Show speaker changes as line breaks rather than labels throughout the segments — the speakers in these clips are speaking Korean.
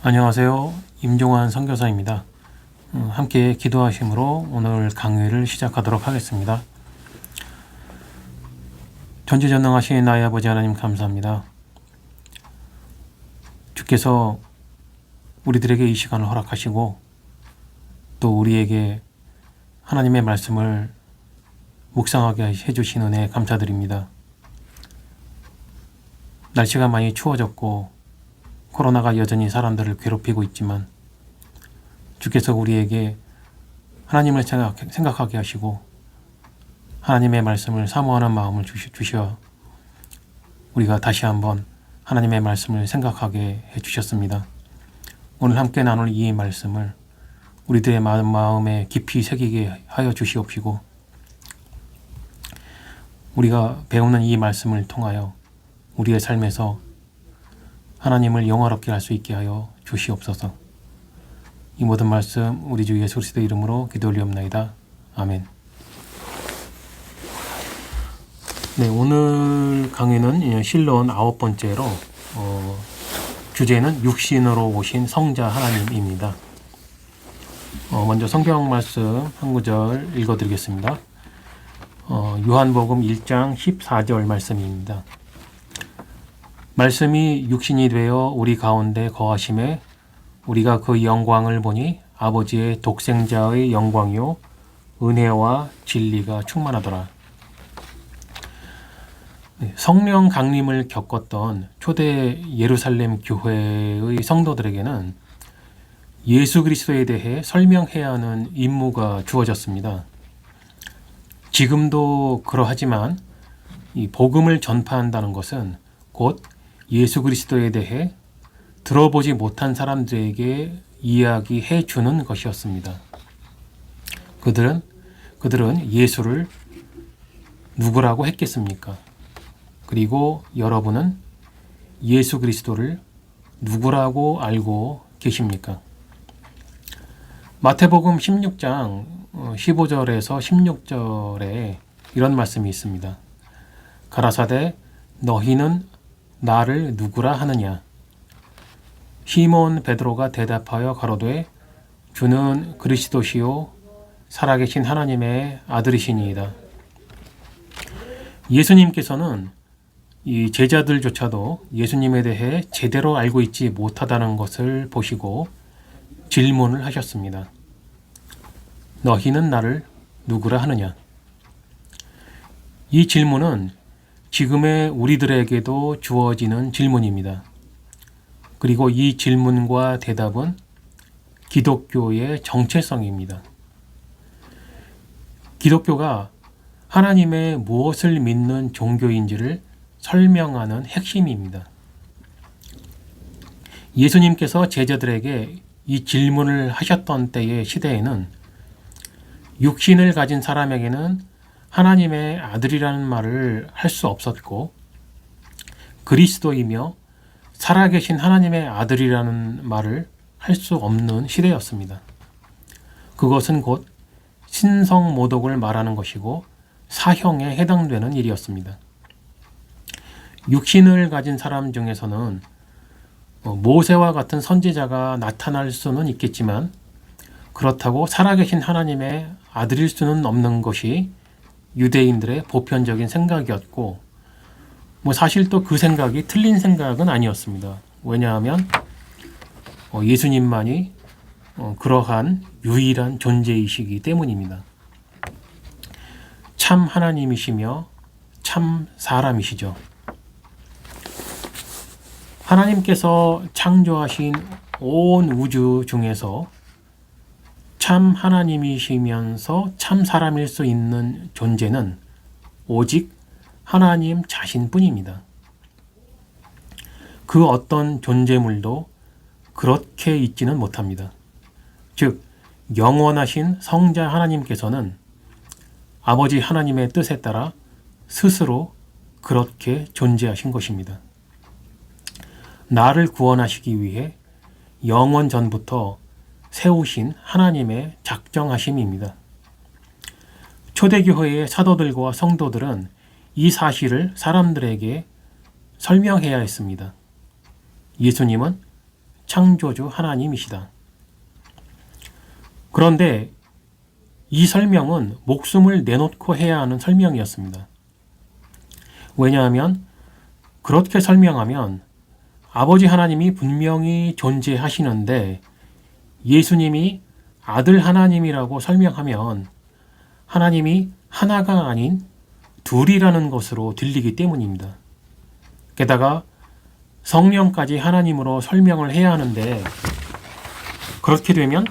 안녕하세요. 임종환 선교사입니다. 함께 기도하심으로 오늘 강의를 시작하도록 하겠습니다. 전지전능하신 나의 아버지 하나님 감사합니다. 주께서 우리들에게 이 시간을 허락하시고 또 우리에게 하나님의 말씀을 묵상하게 해주신 은혜 감사드립니다. 날씨가 많이 추워졌고 코로나가 여전히 사람들을 괴롭히고 있지만 주께서 우리에게 하나님을 생각하게 하시고 하나님의 말씀을 사모하는 마음을 주셔 우리가 다시 한번 하나님의 말씀을 생각하게 해주셨습니다. 오늘 함께 나눌 이 말씀을 우리들의 마음에 깊이 새기게 하여 주시옵시고 우리가 배우는 이 말씀을 통하여 우리의 삶에서 하나님을 영화롭게 할 수 있게 하여 주시옵소서. 이 모든 말씀 우리 주 예수 그리스도의 이름으로 기도 올리옵나이다. 아멘. 네, 오늘 강의는 실론 9번째로 주제는 육신으로 오신 성자 하나님입니다. 먼저 성경 말씀 한 구절 읽어드리겠습니다. 요한복음 1장 14절 말씀입니다. 말씀이 육신이 되어 우리 가운데 거하심에 우리가 그 영광을 보니 아버지의 독생자의 영광이요 은혜와 진리가 충만하더라. 성령 강림을 겪었던 초대 예루살렘 교회의 성도들에게는 예수 그리스도에 대해 설명해야 하는 임무가 주어졌습니다. 지금도 그러하지만 이 복음을 전파한다는 것은 곧 예수 그리스도에 대해 들어보지 못한 사람들에게 이야기해 주는 것이었습니다. 그들은 예수를 누구라고 했겠습니까? 그리고 여러분은 예수 그리스도를 누구라고 알고 계십니까? 마태복음 16장 15절에서 16절에 이런 말씀이 있습니다. 가라사대 너희는 나를 누구라 하느냐? 시몬 베드로가 대답하여 가로되 주는 그리스도시요 살아계신 하나님의 아들이시니이다. 예수님께서는 이 제자들조차도 예수님에 대해 제대로 알고 있지 못하다는 것을 보시고 질문을 하셨습니다. 너희는 나를 누구라 하느냐? 이 질문은 지금의 우리들에게도 주어지는 질문입니다. 그리고 이 질문과 대답은 기독교의 정체성입니다. 기독교가 하나님의 무엇을 믿는 종교인지를 설명하는 핵심입니다. 예수님께서 제자들에게 이 질문을 하셨던 때의 시대에는 육신을 가진 사람에게는 하나님의 아들이라는 말을 할 수 없었고 그리스도이며 살아계신 하나님의 아들이라는 말을 할 수 없는 시대였습니다. 그것은 곧 신성모독을 말하는 것이고 사형에 해당되는 일이었습니다. 육신을 가진 사람 중에서는 모세와 같은 선지자가 나타날 수는 있겠지만 그렇다고 살아계신 하나님의 아들일 수는 없는 것이 유대인들의 보편적인 생각이었고 사실 또 그 생각이 틀린 생각은 아니었습니다. 왜냐하면 예수님만이 그러한 유일한 존재이시기 때문입니다. 참 하나님이시며 참 사람이시죠. 하나님께서 창조하신 온 우주 중에서 참 하나님이시면서 참 사람일 수 있는 존재는 오직 하나님 자신뿐입니다. 그 어떤 존재물도 그렇게 있지는 못합니다. 즉, 영원하신 성자 하나님께서는 아버지 하나님의 뜻에 따라 스스로 그렇게 존재하신 것입니다. 나를 구원하시기 위해 영원 전부터 세우신 하나님의 작정하심입니다. 초대교회의 사도들과 성도들은 이 사실을 사람들에게 설명해야 했습니다. 예수님은 창조주 하나님이시다. 그런데 이 설명은 목숨을 내놓고 해야 하는 설명이었습니다. 왜냐하면 그렇게 설명하면 아버지 하나님이 분명히 존재하시는데 예수님이 아들 하나님이라고 설명하면 하나님이 하나가 아닌 둘이라는 것으로 들리기 때문입니다. 게다가 성령까지 하나님으로 설명을 해야 하는데 그렇게 되면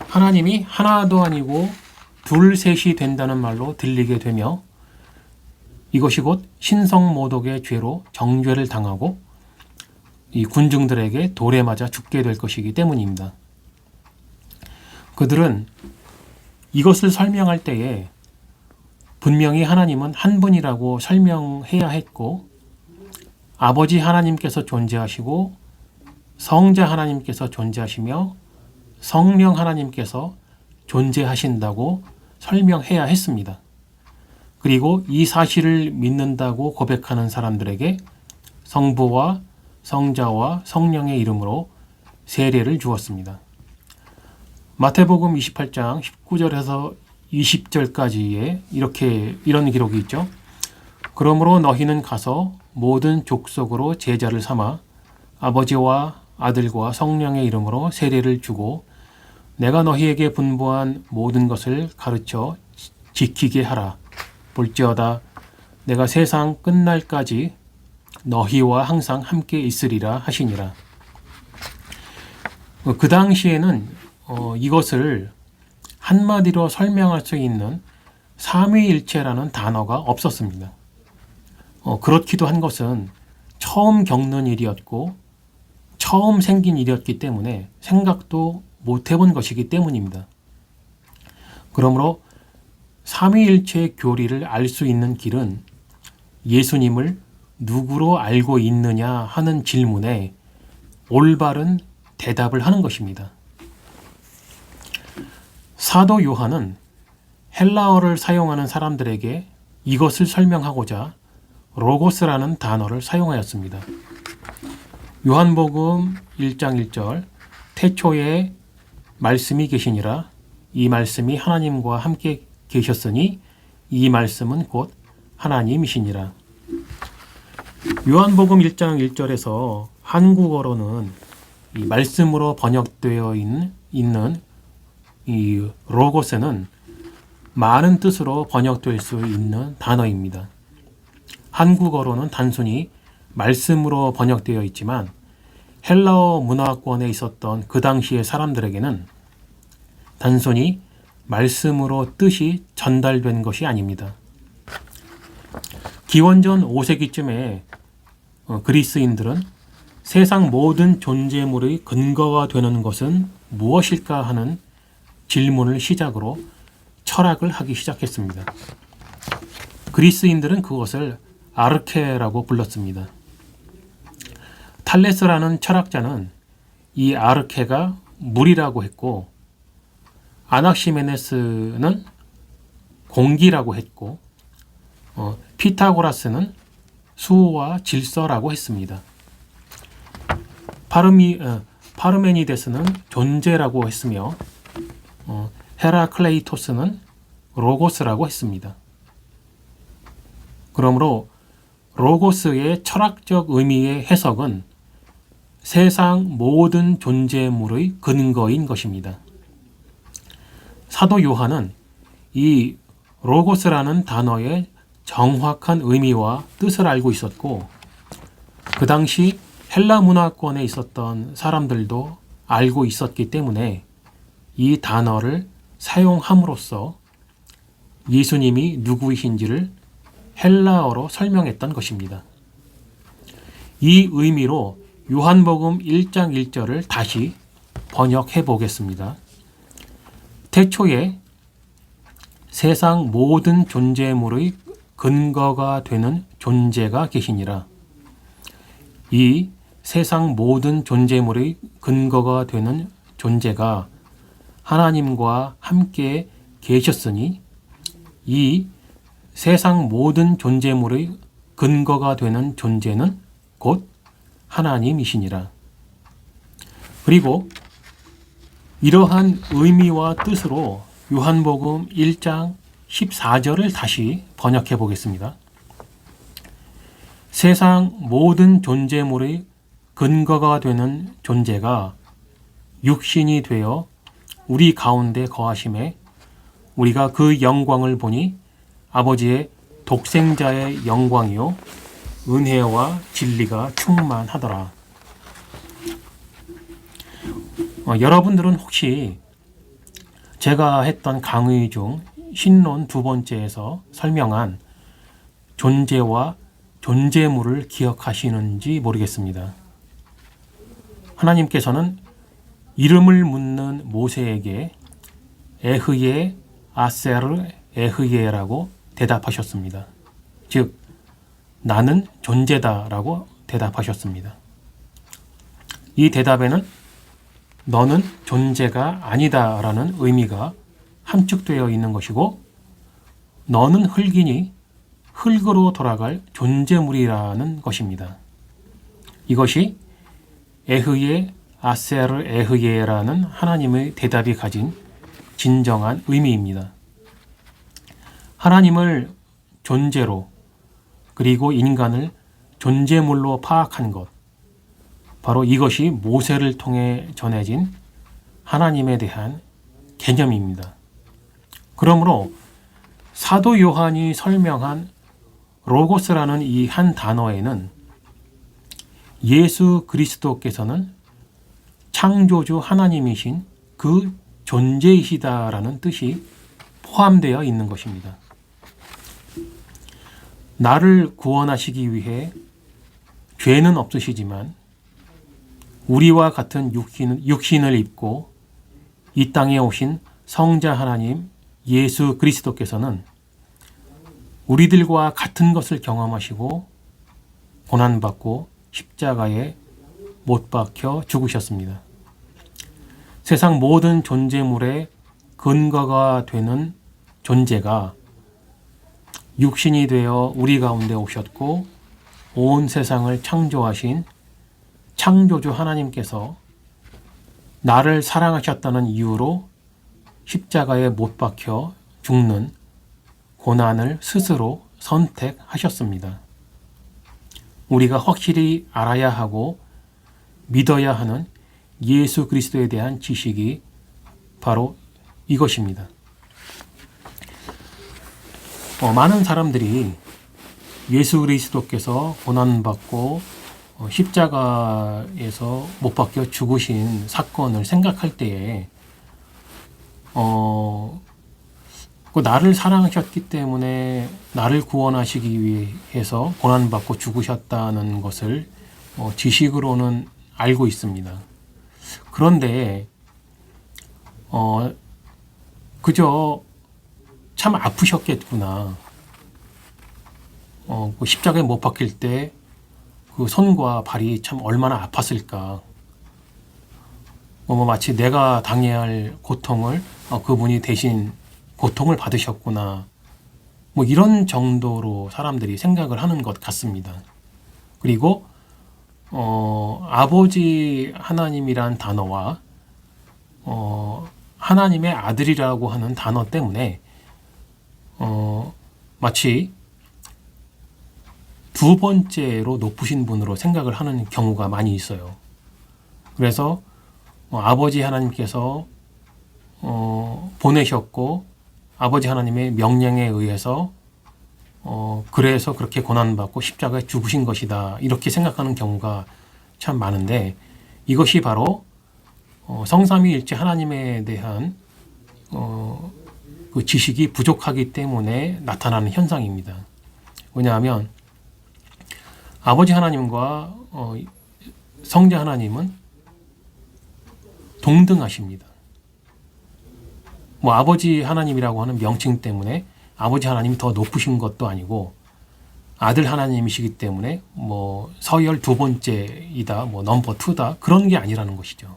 하나님이 하나도 아니고 둘, 셋이 된다는 말로 들리게 되며 이것이 곧 신성모독의 죄로 정죄를 당하고 이 군중들에게 돌에 맞아 죽게 될 것이기 때문입니다. 그들은 이것을 설명할 때에 분명히 하나님은 한 분이라고 설명해야 했고 아버지 하나님께서 존재하시고 성자 하나님께서 존재하시며 성령 하나님께서 존재하신다고 설명해야 했습니다. 그리고 이 사실을 믿는다고 고백하는 사람들에게 성부와 성자와 성령의 이름으로 세례를 주었습니다. 마태복음 28장 19절에서 20절까지에 이런 기록이 있죠. 그러므로 너희는 가서 모든 족속으로 제자를 삼아 아버지와 아들과 성령의 이름으로 세례를 주고 내가 너희에게 분부한 모든 것을 가르쳐 지키게 하라. 볼지어다 내가 세상 끝날까지 너희와 항상 함께 있으리라 하시니라. 그 당시에는 이것을 한마디로 설명할 수 있는 삼위일체라는 단어가 없었습니다. 그렇기도 한 것은 처음 겪는 일이었고 처음 생긴 일이었기 때문에 생각도 못 해본 것이기 때문입니다. 그러므로 삼위일체의 교리를 알 수 있는 길은 예수님을 누구로 알고 있느냐 하는 질문에 올바른 대답을 하는 것입니다. 사도 요한은 헬라어를 사용하는 사람들에게 이것을 설명하고자 로고스라는 단어를 사용하였습니다. 요한복음 1장 1절 태초에 말씀이 계시니라 이 말씀이 하나님과 함께 계셨으니 이 말씀은 곧 하나님이시니라. 요한복음 1장 1절에서 한국어로는 이 말씀으로 번역되어 있는 이 로고스는 많은 뜻으로 번역될 수 있는 단어입니다. 한국어로는 단순히 말씀으로 번역되어 있지만 헬라어 문화권에 있었던 그 당시의 사람들에게는 단순히 말씀으로 뜻이 전달된 것이 아닙니다. 기원전 5세기쯤에 그리스인들은 세상 모든 존재물의 근거가 되는 것은 무엇일까 하는 질문을 시작으로 철학을 하기 시작했습니다. 그리스인들은 그것을 아르케라고 불렀습니다. 탈레스라는 철학자는 이 아르케가 물이라고 했고 아낙시메네스는 공기라고 했고 피타고라스는 수와 질서라고 했습니다. 파르메니데스는 존재라고 했으며 헤라클레이토스는 로고스라고 했습니다. 그러므로 로고스의 철학적 의미의 해석은 세상 모든 존재물의 근거인 것입니다. 사도 요한은 이 로고스라는 단어의 정확한 의미와 뜻을 알고 있었고 그 당시 헬라 문화권에 있었던 사람들도 알고 있었기 때문에 이 단어를 사용함으로써 예수님이 누구이신지를 헬라어로 설명했던 것입니다. 이 의미로 요한복음 1장 1절을 다시 번역해 보겠습니다. 태초에 세상 모든 존재물의 근거가 되는 존재가 계시니라. 이 세상 모든 존재물의 근거가 되는 존재가 하나님과 함께 계셨으니 이 세상 모든 존재물의 근거가 되는 존재는 곧 하나님이시니라. 그리고 이러한 의미와 뜻으로 요한복음 1장 14절을 다시 번역해 보겠습니다. 세상 모든 존재물의 근거가 되는 존재가 육신이 되어 우리 가운데 거하심에 우리가 그 영광을 보니 아버지의 독생자의 영광이요 은혜와 진리가 충만하더라. 여러분들은 혹시 제가 했던 강의 중 신론 두 번째에서 설명한 존재와 존재물을 기억하시는지 모르겠습니다. 하나님께서는 이름을 묻는 모세에게 에흐예 아세르 에흐예라고 대답하셨습니다. 즉 나는 존재다라고 대답하셨습니다. 이 대답에는 너는 존재가 아니다라는 의미가 함축되어 있는 것이고 너는 흙이니 흙으로 돌아갈 존재물이라는 것입니다. 이것이 에흐예 아세르 에흐예라는 하나님의 대답이 가진 진정한 의미입니다. 하나님을 존재로 그리고 인간을 존재물로 파악한 것, 바로 이것이 모세를 통해 전해진 하나님에 대한 개념입니다. 그러므로 사도 요한이 설명한 로고스라는 이 한 단어에는 예수 그리스도께서는 창조주 하나님이신 그 존재이시다라는 뜻이 포함되어 있는 것입니다. 나를 구원하시기 위해 죄는 없으시지만 우리와 같은 육신을 입고 이 땅에 오신 성자 하나님 예수 그리스도께서는 우리들과 같은 것을 경험하시고 고난받고 십자가에 못 박혀 죽으셨습니다. 세상 모든 존재물의 근거가 되는 존재가 육신이 되어 우리 가운데 오셨고 온 세상을 창조하신 창조주 하나님께서 나를 사랑하셨다는 이유로 십자가에 못 박혀 죽는 고난을 스스로 선택하셨습니다. 우리가 확실히 알아야 하고 믿어야 하는 예수 그리스도에 대한 지식이 바로 이것입니다. 많은 사람들이 예수 그리스도께서 고난받고 십자가에서 못 박혀 죽으신 사건을 생각할 때에 나를 사랑하셨기 때문에 나를 구원하시기 위해서 고난받고 죽으셨다는 것을 지식으로는 알고 있습니다. 그런데 그저 참 아프셨겠구나. 그 십자가에 못 박힐 때 그 손과 발이 참 얼마나 아팠을까. 마치 내가 당해야 할 고통을 그분이 대신 고통을 받으셨구나. 이런 정도로 사람들이 생각을 하는 것 같습니다. 그리고 아버지 하나님이란 단어와 하나님의 아들이라고 하는 단어 때문에 마치 두 번째로 높으신 분으로 생각을 하는 경우가 많이 있어요. 그래서 아버지 하나님께서 보내셨고 아버지 하나님의 명령에 의해서 그래서 그렇게 고난받고 십자가에 죽으신 것이다 이렇게 생각하는 경우가 참 많은데 이것이 바로 성삼위일체 하나님에 대한 그 지식이 부족하기 때문에 나타나는 현상입니다. 왜냐하면 아버지 하나님과 성자 하나님은 동등하십니다. 아버지 하나님이라고 하는 명칭 때문에 아버지 하나님이 더 높으신 것도 아니고 아들 하나님이시기 때문에 서열 두 번째이다, 넘버 투다 그런 게 아니라는 것이죠.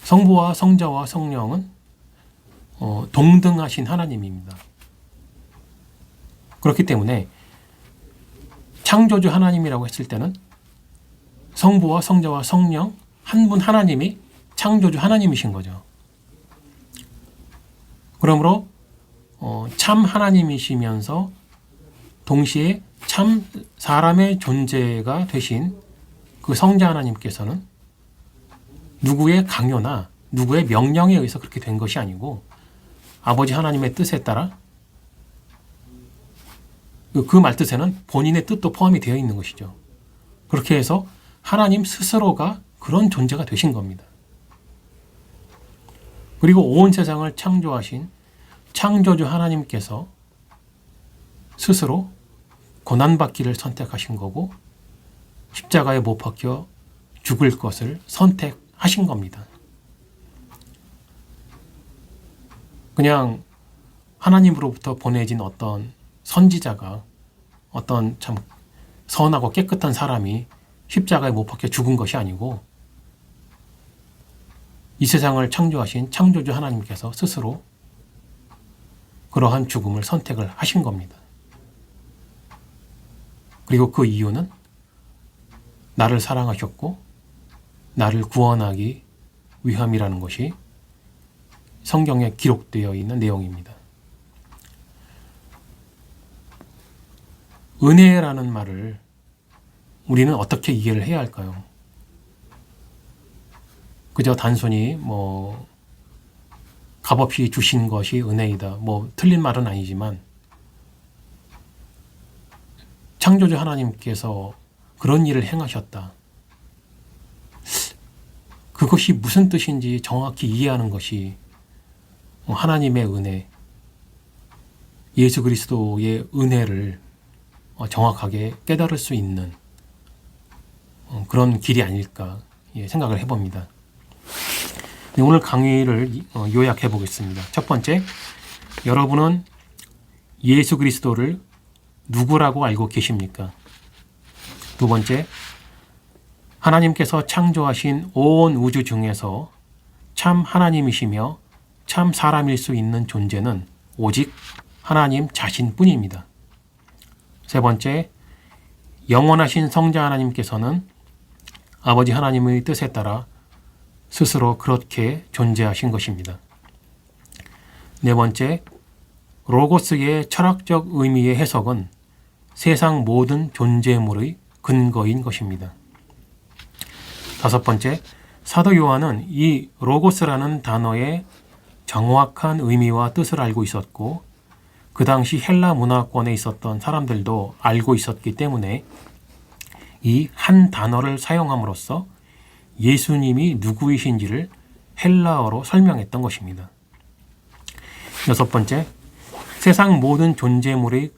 성부와 성자와 성령은 동등하신 하나님입니다. 그렇기 때문에 창조주 하나님이라고 했을 때는 성부와 성자와 성령 한 분 하나님이 창조주 하나님이신 거죠. 그러므로 참 하나님이시면서 동시에 참 사람의 존재가 되신 그 성자 하나님께서는 누구의 강요나 누구의 명령에 의해서 그렇게 된 것이 아니고 아버지 하나님의 뜻에 따라 그 말뜻에는 본인의 뜻도 포함이 되어 있는 것이죠. 그렇게 해서 하나님 스스로가 그런 존재가 되신 겁니다. 그리고 온 세상을 창조하신 창조주 하나님께서 스스로 고난받기를 선택하신 거고 십자가에 못 박혀 죽을 것을 선택하신 겁니다. 그냥 하나님으로부터 보내진 어떤 선지자가 어떤 참 선하고 깨끗한 사람이 십자가에 못 박혀 죽은 것이 아니고 이 세상을 창조하신 창조주 하나님께서 스스로 그러한 죽음을 선택을 하신 겁니다. 그리고 그 이유는 나를 사랑하셨고 나를 구원하기 위함이라는 것이 성경에 기록되어 있는 내용입니다. 은혜라는 말을 우리는 어떻게 이해를 해야 할까요? 그저 단순히 값없이 주신 것이 은혜이다. 틀린 말은 아니지만 창조주 하나님께서 그런 일을 행하셨다. 그것이 무슨 뜻인지 정확히 이해하는 것이 하나님의 은혜, 예수 그리스도의 은혜를 정확하게 깨달을 수 있는 그런 길이 아닐까 생각을 해봅니다. 오늘 강의를 요약해 보겠습니다. 첫 번째, 여러분은 예수 그리스도를 누구라고 알고 계십니까? 두 번째, 하나님께서 창조하신 온 우주 중에서 참 하나님이시며 참 사람일 수 있는 존재는 오직 하나님 자신뿐입니다. 세 번째, 영원하신 성자 하나님께서는 아버지 하나님의 뜻에 따라 스스로 그렇게 존재하신 것입니다. 네 번째, 로고스의 철학적 의미의 해석은 세상 모든 존재물의 근거인 것입니다. 다섯 번째, 사도 요한은 이 로고스라는 단어의 정확한 의미와 뜻을 알고 있었고 그 당시 헬라 문화권에 있었던 사람들도 알고 있었기 때문에 이 한 단어를 사용함으로써 예수님이 누구이신지를 헬라어로 설명했던 것입니다. 여섯 번째, 세상 모든 존재물의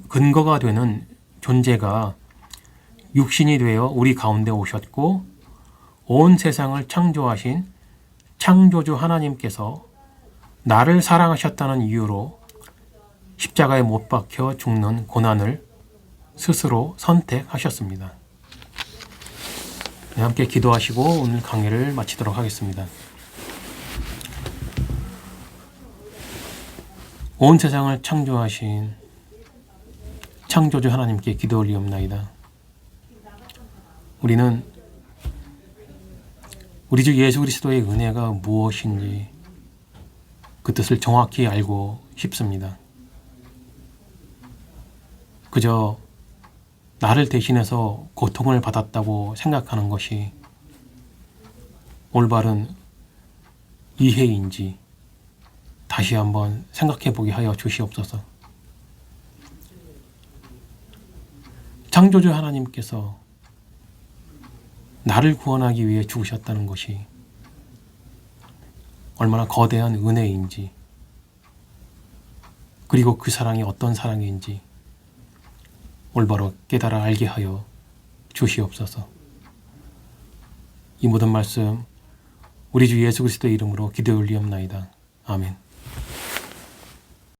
근거가 되는 존재가 육신이 되어 우리 가운데 오셨고 온 세상을 창조하신 창조주 하나님께서 나를 사랑하셨다는 이유로 십자가에 못 박혀 죽는 고난을 스스로 선택하셨습니다. 네, 함께 기도하시고 오늘 강의를 마치도록 하겠습니다. 온 세상을 창조하신 창조주 하나님께 기도 올리옵나이다. 우리는 우리 주 예수 그리스도의 은혜가 무엇인지 그 뜻을 정확히 알고 싶습니다. 그저 나를 대신해서 고통을 받았다고 생각하는 것이 올바른 이해인지 다시 한번 생각해 보게 하여 주시옵소서. 창조주 하나님께서 나를 구원하기 위해 죽으셨다는 것이 얼마나 거대한 은혜인지, 그리고 그 사랑이 어떤 사랑인지 올바로 깨달아 알게 하여 주시옵소서. 이 모든 말씀 우리 주 예수 그리스도의 이름으로 기도 올리옵나이다. 아멘.